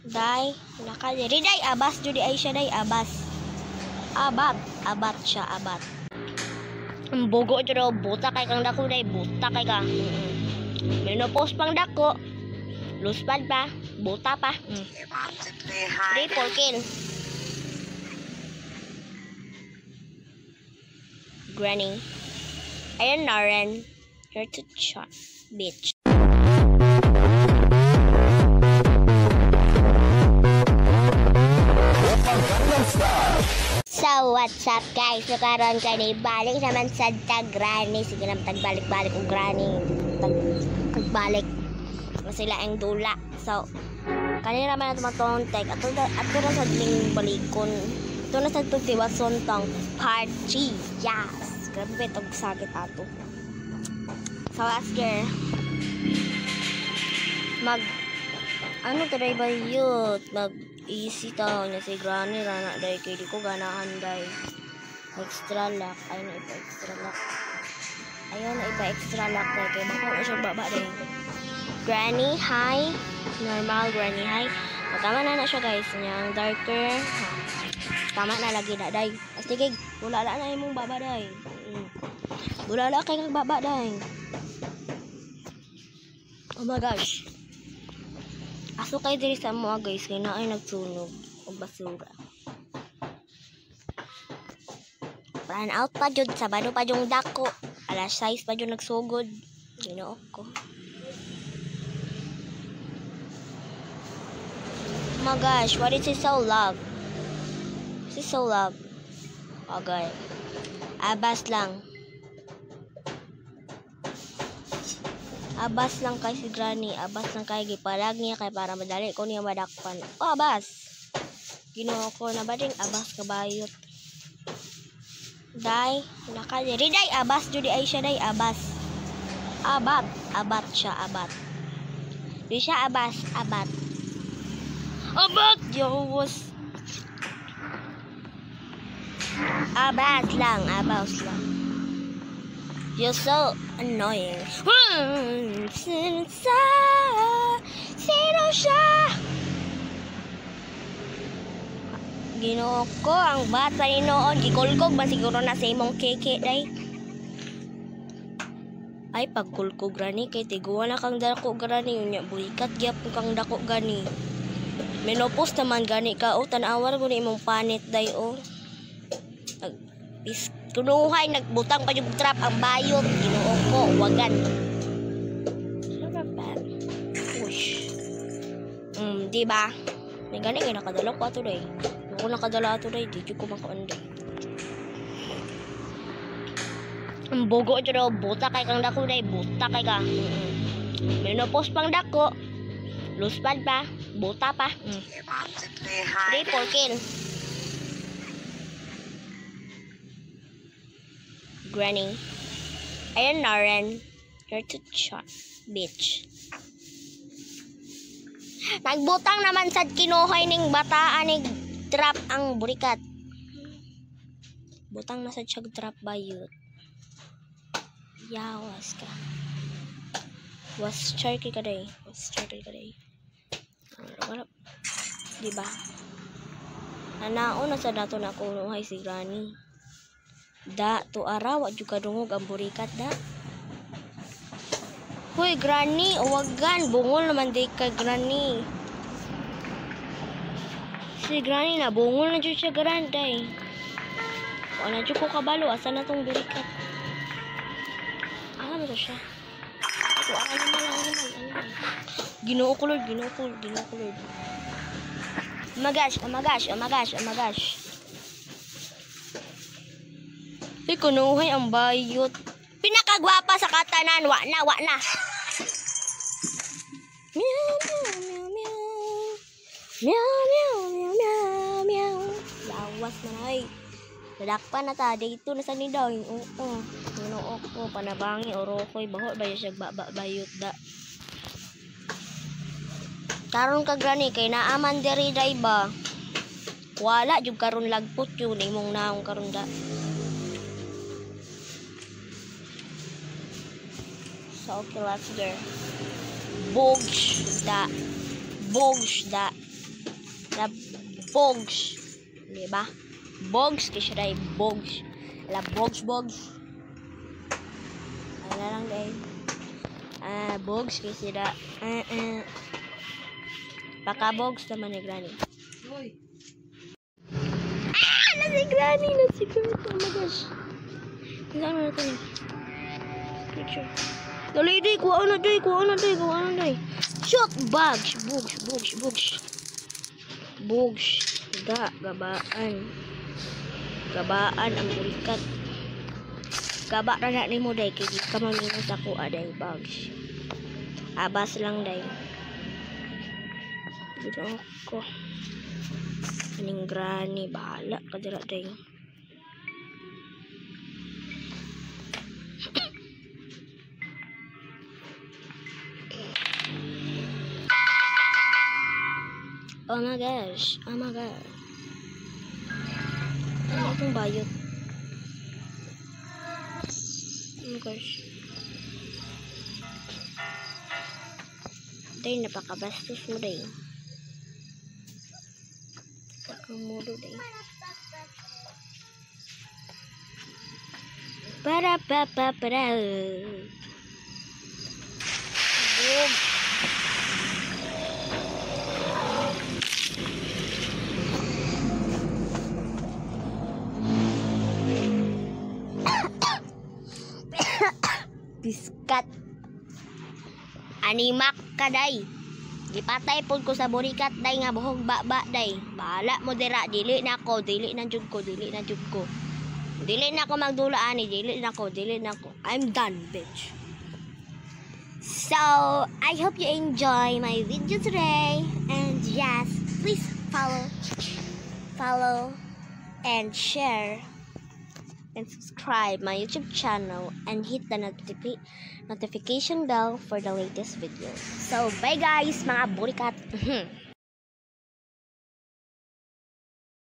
Day, nakadiri day, abas judi ay siya day, abas. Abat siya, abat. Ang bogo ito daw, buta kay kang dako day, buta kay ka. Menopause pang dako. Luspad pa, buta pa. Triple kill. Granny. Ayun, Naren. Here to chat, bitch. So, what's up guys? So, karon kani balik naman sa Granny. Sige naman, tagbalik-balik ang Granny. Tagbalik. Sila ang dula. So, kanina naman na tumatong tek. Ato na sa ding balikon. Ito na sa tutiwason tong part 3. Yes! Grabe itong sakit ato. So, asker. Ano tayo ba yun? Easy tao niya si Granny rana day kay di ko ganahan day. Extra lock. Ayun na ipa extra lock. Ayun na ipa extra lock day kay bako na siya baba day. Granny high. Normal Granny high. Tama na siya guys. Niyang darker. Tama na lagi na day. Astigig. Bulala na imong baba day. Bulala kay kang baba day. Oh my gosh. Aso kayo diri sa mga guys, kaya na ay nagsunog o basura. Run out pa dyan, sabado pa dyan dako. Alas 6 pa dyan nagsugod. Ginoo ko. Oh my gosh, what is it so love? Is it so love? Okay. Abas lang. Abas lang kay si Granny, abas lang kay gipalag niya kay para madali ko niya madakpan. Oh, abas. Ginoo ko na ba ding abas kabayot. Day, nakadiri day, abas judi ay siya day, abas. Abat siya, abat. Di siya abas, abat. Abat, Diyos. Abas lang. You're so annoying. Sino siya? Ginoo ko, ang bata ni noon. Gikulkog ba siguro na sa imong keke, day? Ay, pagkulkog gani, kay tiguan na kang dako gani. Unya, bulikat gyap kang dako gani. Menopause naman gani ka. O, tanawar ko na imong panit, day, o. Kunuhay, nagbutang pa yung trap ang bayot. Ginoo ko, wagan. Ush. Diba? May gani kayo nakadala ko ato day. Ako nakadala ato day, di ko makaon day. Ang bogo ito daw, buta kay kang dako day, buta kay ka. Menopause pang dako. Luspad pa, buta pa. Triple kill. Granny. Ayun, Naren. Here to chat, bitch. Nagbutang naman sa kinuhay ning bataan ning trap ang burikat. Butang na sa siyag trap bayot. Yawas ka. Was charky ka day. Diba? Nanaon na sa dato na kunuhay si Granny. Da, to araw, at juga dungog ang burikat, da. Hoy, Granny, uwagan, bungol naman di ka, Granny. Si Granny na, bungol na dyan siya, Granday. O, na dyan ko kabalo, asan na tong burikat? Alam mo siya. Ito, animal. Ginoo ko, Lord. Oh my gosh. Ay, kunuhay ang bayot. Pinakagwapa sa katanan. Wa na. Meow. Lawas na na ay. Nadakpan na ta. Dito na sa nidaw. Oo. Ginoo ko. Panabangi. Orokoy. Baho ba siya bayot da. Karon ka Granny. Kay naaman diri day ba? Wala. Yung karon lagpot yun. Imong naong karon da. So, okay, let's go. Bogs da. La bogs. Di ba? Bogs kasi siya dahil bogs. La bogs. Ano lang dahil. Bogs kasi da. Paka-bogs naman ni Granny. Si Granny. Oh my gosh. Saan mo natin? Picture. Dali, day. Kuha na, day. Shoot! Bogs. Gabaan ang burikat. Gaba na ni mo, day. Kaya ka maminus ako, day. Bogs. Abas lang, day. Dito ako. Aning Granny. Bahala ka dira, day. Oh my gosh. Ano itong bayot? Oh my gosh. Day, napakabastos mo, day. Pakamulo, day. Para. Boom. Biskat. Animak ka, day. Gipatay po ko sa burikat, day, nga buhog baba, day. Bahala mo dira, dili na ko. Dili na ko magdula, ani. Dili na ko. I'm done, bitch. So, I hope you enjoy my video today. And yes, please follow and share and subscribe my YouTube channel and hit the notification bell for the latest video. So, bye guys, mga burikat.